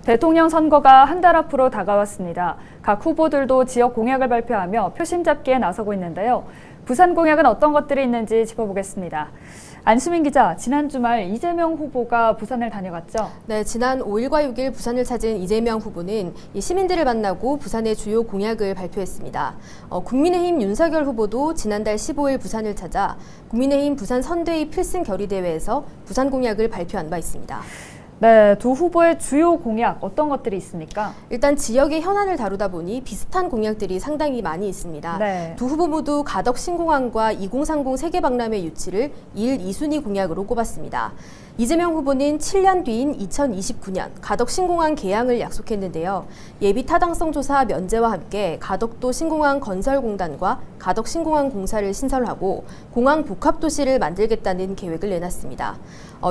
대통령 선거가 한 달 앞으로 다가왔습니다. 각 후보들도 지역 공약을 발표하며 표심 잡기에 나서고 있는데요. 부산 공약은 어떤 것들이 있는지 짚어보겠습니다. 안수민 기자, 지난 주말 이재명 후보가 부산을 다녀갔죠? 네, 지난 5일과 6일 부산을 찾은 이재명 후보는 시민들을 만나고 부산의 주요 공약을 발표했습니다. 국민의힘 윤석열 후보도 지난달 15일 부산을 찾아 국민의힘 부산 선대위 필승 결의대회에서 부산 공약을 발표한 바 있습니다. 네, 두 후보의 주요 공약 어떤 것들이 있습니까? 일단 지역의 현안을 다루다 보니 비슷한 공약들이 상당히 많이 있습니다. 네. 두 후보 모두 가덕 신공항과 2030 세계박람회 유치를 1, 2순위 공약으로 꼽았습니다. 이재명 후보는 7년 뒤인 2029년 가덕 신공항 개항을 약속했는데요. 예비 타당성 조사 면제와 함께 가덕도 신공항 건설공단과 가덕 신공항 공사를 신설하고 공항 복합도시를 만들겠다는 계획을 내놨습니다.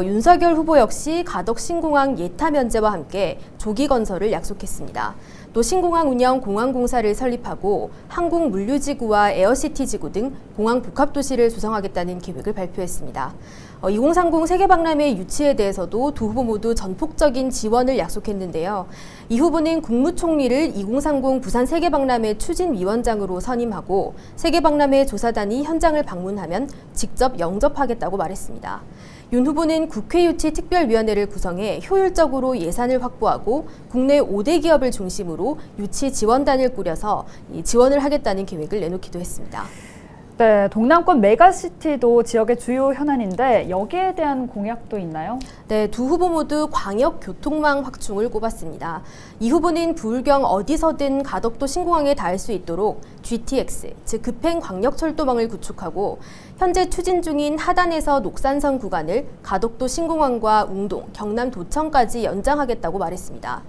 윤석열 후보 역시 가덕 신공항 예타 면제와 함께 조기 건설을 약속했습니다. 또 신공항 운영 공항공사를 설립하고 항공물류지구와 에어시티지구 등 공항 복합도시를 조성하겠다는 계획을 발표했습니다. 2030 세계박람회 유치에 대해서도 두 후보 모두 전폭적인 지원을 약속했는데요. 이 후보는 국무총리를 2030 부산 세계박람회 추진위원장으로 선임하고 세계박람회 조사단이 현장을 방문하면 직접 영접하겠다고 말했습니다. 윤 후보는 국회유치특별위원회를 구성해 효율적으로 예산을 확보하고 국내 5대 기업을 중심으로 유치 지원단을 꾸려서 지원을 하겠다는 계획을 내놓기도 했습니다. 네, 동남권 메가시티도 지역의 주요 현안인데 여기에 대한 공약도 있나요? 네, 두 후보 모두 광역 교통망 확충을 꼽았습니다. 이 후보는 부울경 어디서든 가덕도 신공항에 닿을 수 있도록 GTX, 즉 급행 광역철도망을 구축하고 현재 추진 중인 하단에서 녹산선 구간을 가덕도 신공항과 웅동, 경남 도청까지 연장하겠다고 말했습니다.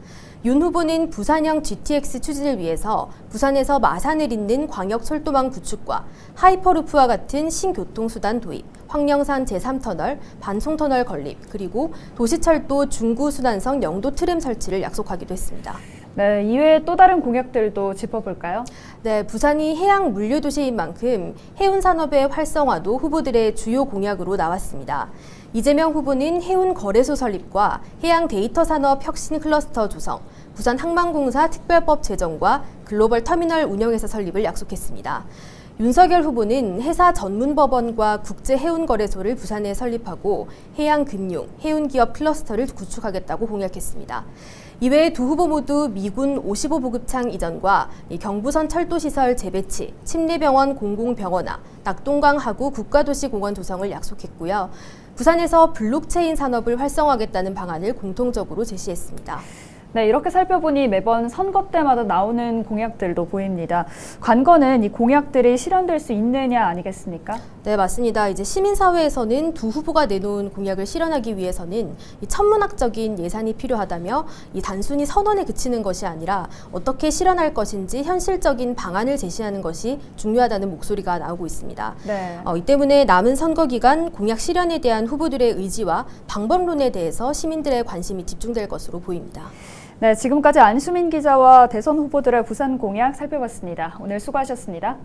윤 후보는 부산형 GTX 추진을 위해서 부산에서 마산을 잇는 광역철도망 구축과 하이퍼루프와 같은 신교통수단 도입, 황령산 제3터널, 반송터널 건립, 그리고 도시철도 중구순환성 영도 트램 설치를 약속하기도 했습니다. 네, 이외에 또 다른 공약들도 짚어볼까요? 네, 부산이 해양 물류 도시인 만큼 해운 산업의 활성화도 후보들의 주요 공약으로 나왔습니다. 이재명 후보는 해운 거래소 설립과 해양 데이터 산업 혁신 클러스터 조성, 부산 항만공사 특별법 제정과 글로벌 터미널 운영회사 설립을 약속했습니다. 윤석열 후보는 해사 전문법원과 국제해운거래소를 부산에 설립하고 해양금융, 해운기업 클러스터를 구축하겠다고 공약했습니다. 이외에 두 후보 모두 미군 55보급창 이전과 경부선 철도시설 재배치, 침례병원 공공병원화, 낙동강 하구 국가도시공원 조성을 약속했고요. 부산에서 블록체인 산업을 활성화하겠다는 방안을 공통적으로 제시했습니다. 네, 이렇게 살펴보니 매번 선거 때마다 나오는 공약들도 보입니다. 관건은 이 공약들이 실현될 수 있느냐 아니겠습니까? 네, 맞습니다. 이제 시민사회에서는 두 후보가 내놓은 공약을 실현하기 위해서는 이 천문학적인 예산이 필요하다며 이 단순히 선언에 그치는 것이 아니라 어떻게 실현할 것인지 현실적인 방안을 제시하는 것이 중요하다는 목소리가 나오고 있습니다. 네. 이 때문에 남은 선거 기간 공약 실현에 대한 후보들의 의지와 방법론에 대해서 시민들의 관심이 집중될 것으로 보입니다. 네, 지금까지 안수민 기자와 대선 후보들의 부산 공약 살펴봤습니다. 오늘 수고하셨습니다.